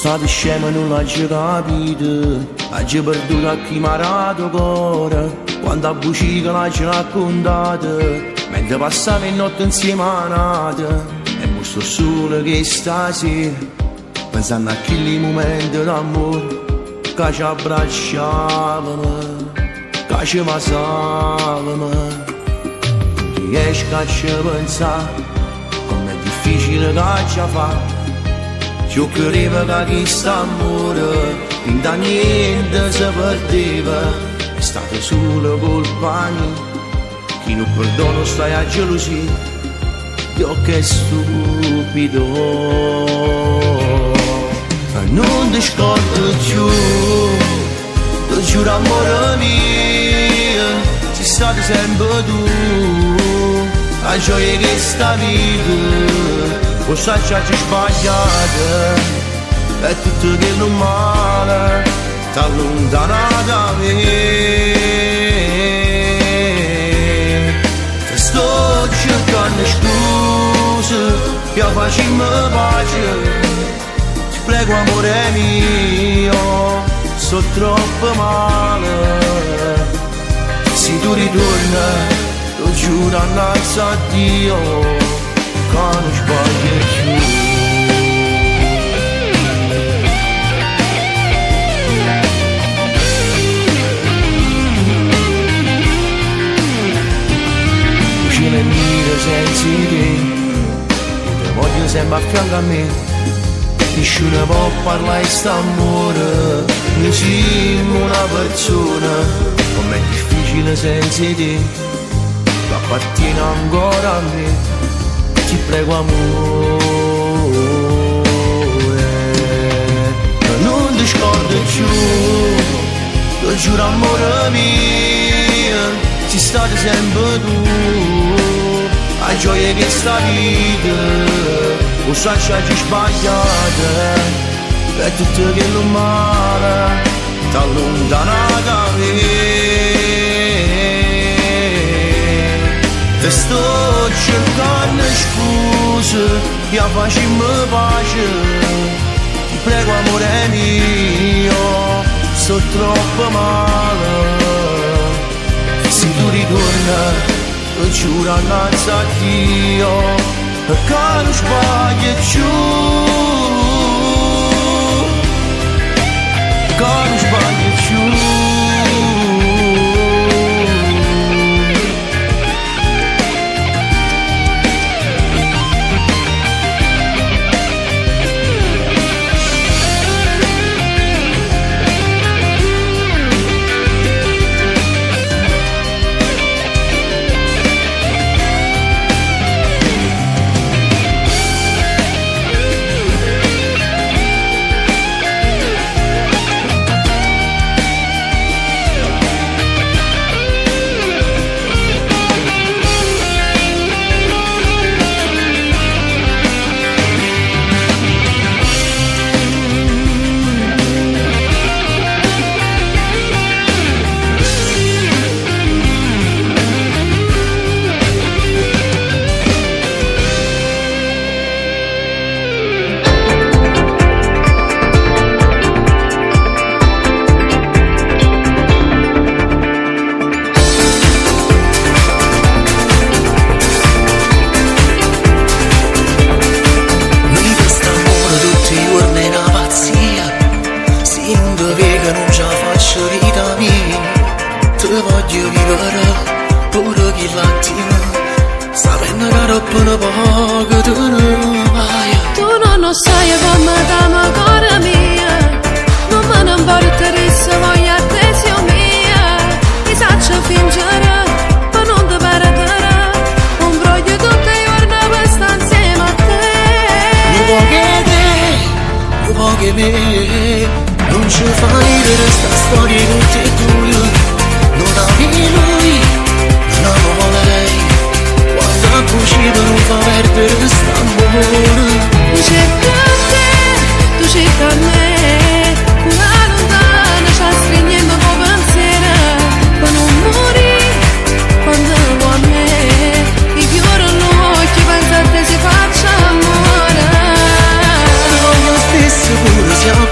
stato scemo e non l'ha capito, hai perduto a chi mi ha dato cuore, quando a bucica l'hai raccontato, mentre passava in notte insieme a nata, e mo sto solo che stasera, pensando a quei momenti d'amore, che ci abbracciavamo, che ci masavamo, non riesco a ci pensare, com'è difficile che ci fa. Io credevo che questo amore fin da niente si perdeva, è stato solo colpa mia, chi non perdono stai a gelosia, io che stupido. E non ti scordo più, ti giuro amore mio, sei stato sempre tu, la gioia che sta vita. Forse ci hai sbagliato, è tutto che non male, t'allontana da me. Ti sto cercando scuse, per farmi pace, ti prego amore mio, sto troppo male. Se tu ritorni, lo giuro innanzi a Dio, non sbaglio più. Cucina mia senza te, ti voglio sempre a fianco a me, nessuno può parlare di st'amore, noi siamo una persona, com'è difficile senza te, tu appartieni ancora a me. Ti prego amore, non ti scordo più, lo giuro amore mio, sei stato sempre tu, la gioia che sta vita, lo sai ci hai sbagliato, è tutto che non male, t'allontana da me. Te sto cercando scuse, per farmi pace, ti prego amore mio, sto troppo male. Se tu ritorni, lo giuro innanzi a Dio, che non sbaglio più, che non sbaglio più. Non ci fai vedere sta storia con te e tu, non ami lui, non amo lei, quando ha cucito non fa perdere quest'amore. Tu cerchi a te, tu cerchi a me, una lontana ci stringendo con pensiero, per non morire quando vuoi a me, mi chiudono gli occhi, pensa a te si faccia amore. Noi stesso pure siamo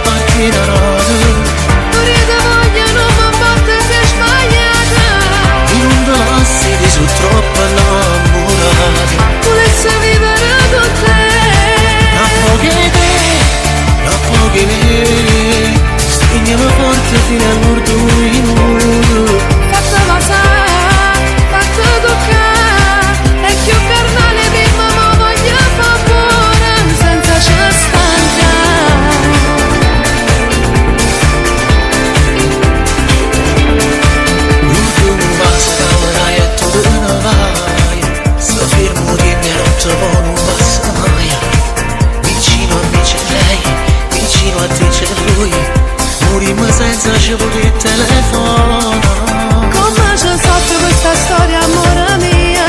morimmo senza ci poter telefonare. Come ci soffio questa storia, amore mia,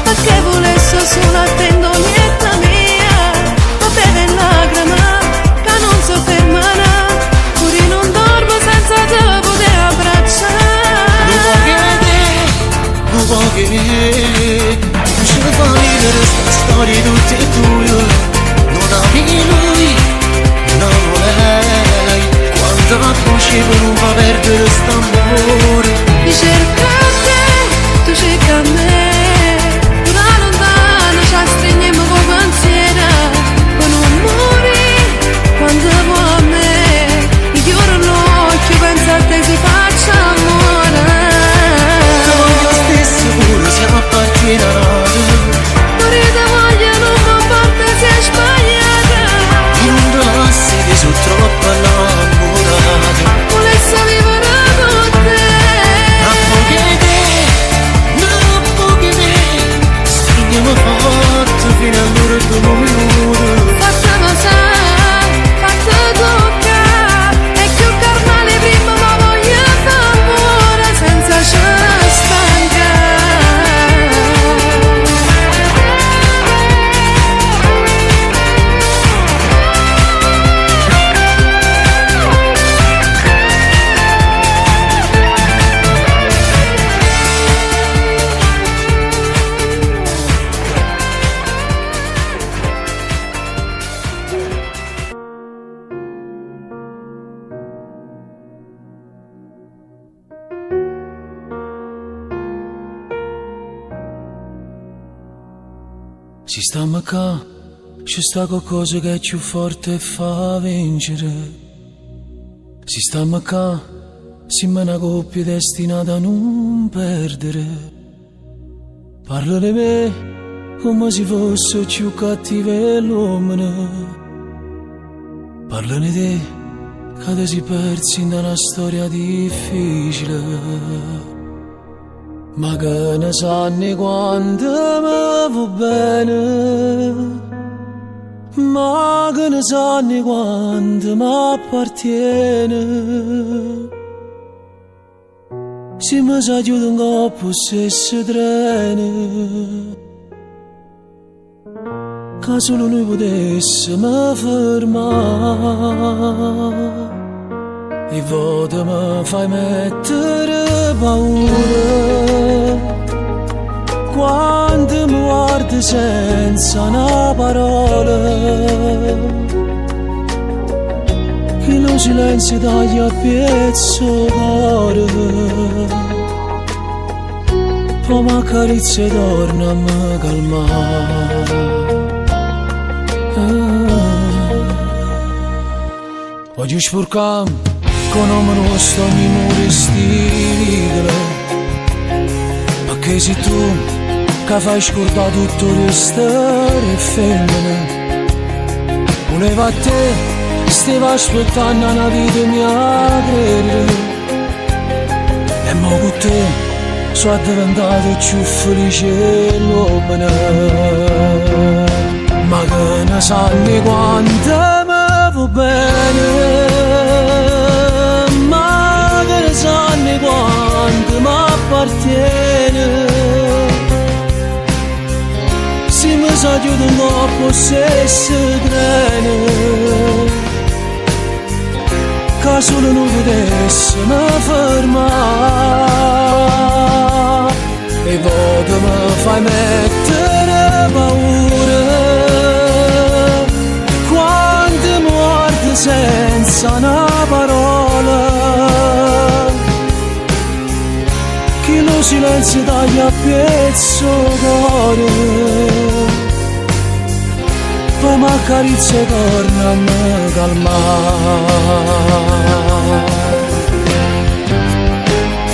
perché volesse solo attendolietta mia, ma beve lacrima che non si fermerà, pure non dormo senza te poter abbracciare. Non può che ci fa vivere sta storia tutte e due, non ami lui, non amo lei, quanto accorci per non fa perdere st'amore. Mi cerca a te, tu cerca a me, pure lontano ci stringiamo con pensiero, per non morire quando vuoi a me, mi chiudo l'occhio, penso a te si faccia amore. Io stesso pure siamo appartenati, Pure te voglio non mi parte si è sbagliata, in un lassi di su troppo innamorati. volesse vivere con te. Stringiamo forte fino all'ultimo minuto. Fatta passare, fatta toccare, è più carnale prima ma voglio d'amore senza ci Si sta qua, c'è sta qualcosa che è più forte e fa vincere. Si sta qua, siamo una coppia destinata a non perdere. Parla di me come se fosse più cattiva l'uomo. Parla di te che ti si persi in una storia difficile. Ma che ne sanno quando mi va bene, ma che ne sanno quando mi appartiene. Se mi sa chiude un coppo se si trene, che solo lui potesse mi fermare. E voto mi fai mettere paura quando mi guardi senza una parola, che lo silenzio taglia a pezzo cuore, poi mi accarezza e torna a me calmare. Voglio sporcare con nome nostro ogni muro stile, perché sei tu che fai scordare tutto il resto e femmine. Voleva a te, stavo aspettando una vita mia credere, e mo con te sono diventato più felice l'uomo. Ma che ne sanno quanto mi va bene, sanno quanto mi appartiene. Se mi sa chiude un coppo se si trene, che solo non potesse mi fermare. E voto mi fai mettere paura quando mi guardi senza una parola, che lo silenzio taglia a pezzo cuore, poi mi accarezza e torna a me calmare.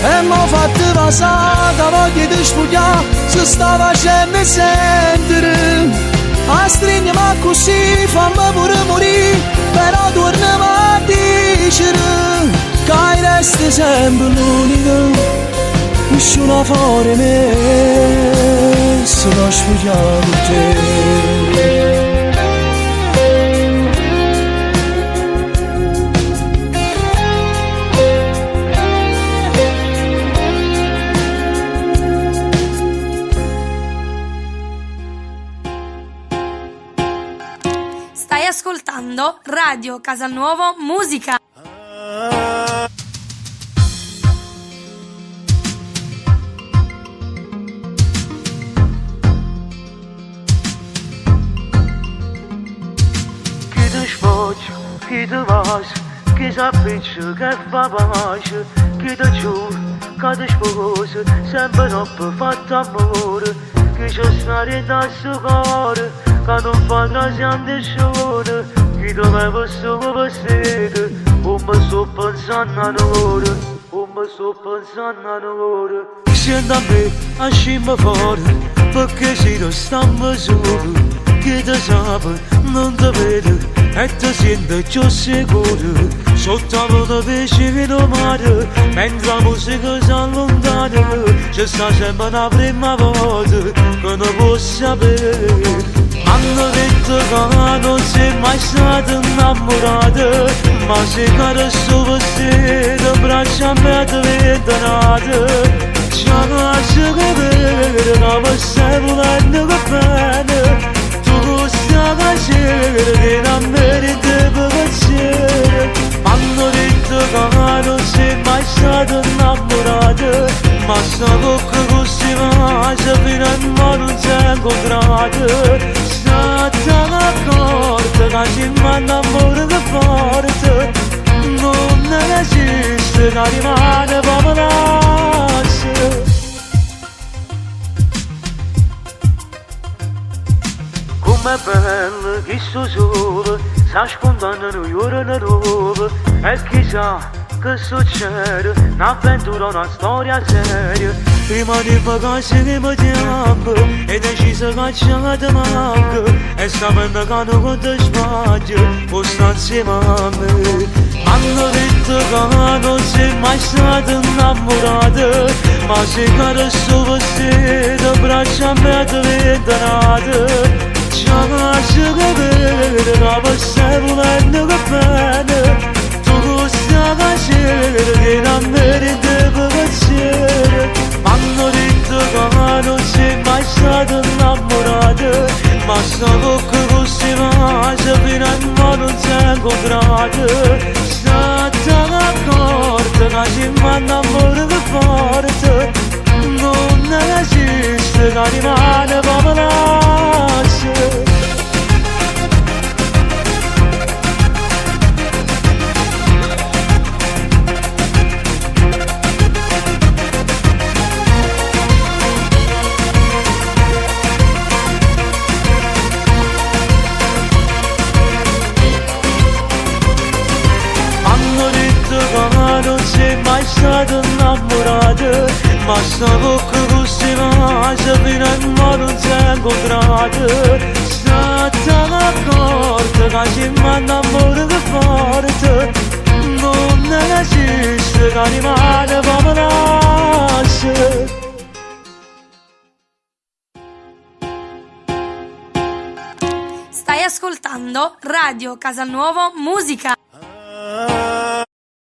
E m'ho fatto passata, voglia di sfogliare, si sta facendo sentire, a stringermi così, fammi pure morire, però torniamo a dicere che resti sempre l'unico. Uscina fuori me, se lo sfogliare con te. Radio Casalnuovo Musica. Chi ti sfoggia, chi ti passa, chi si appiccia, che fa pace, chi ti giura, che ti sposa, sempre troppo fatto amore, chi ci sta dentro al suo cuore, che non fa trascensione, chi ti leva solo per sete, o mi sto pensando a un'ora, o mi sto pensando a un'ora. Senti a me, a scimma fuori, perché si lo stiamo solo. Chi ti sa, non ti vede e ti senti più sicuro. Sotto la voce vicino al mare, mentre la musica si allontana, ci sta sempre una prima volta che non può sapere. Hanno detto che non sei mai stato innamorato, ma sei carosso vestito, braccia a me diventano. Ci lascio capire come stai volendo che bene. Sta facendo che non merita piacere. Hanno detto che non sei mai stato innamorato, ma sta bocca così mangia fino a mo' non si è incontrato. State d'accordo che ci manda amore che forte, non esiste che rimane proprio lascia. Com'è bello che sto solo, sta scontando un'ora nuova, e chissà che succede, un'avventura, una storia seria. Prima di vacanze che mi chiamo, e deciso che ce la ti manca, e sapendo che non conto sbaglio, può stare insieme a me. Hanno detto che non sei mai stato innamorato, ma sei carosso vestito, braccia a me diventano. Ci lascio capire come stai volendo che bene. Tu stai facendo che non merita piacere. Hanno detto che non sei mai stato innamorato, ma sta bocca così mangia fino a mo' non si è incontrato. State d'accordo che ci manda amore che forte, non esiste che rimane proprio lascia. Non sei mai stato innamorato, ma sta bocca così mangia fino a mo' non si è incontrato. State d'accordo che ci manda amore che forte, non esiste che rimane proprio lascia. Stai ascoltando Radio Casalnuovo Musica.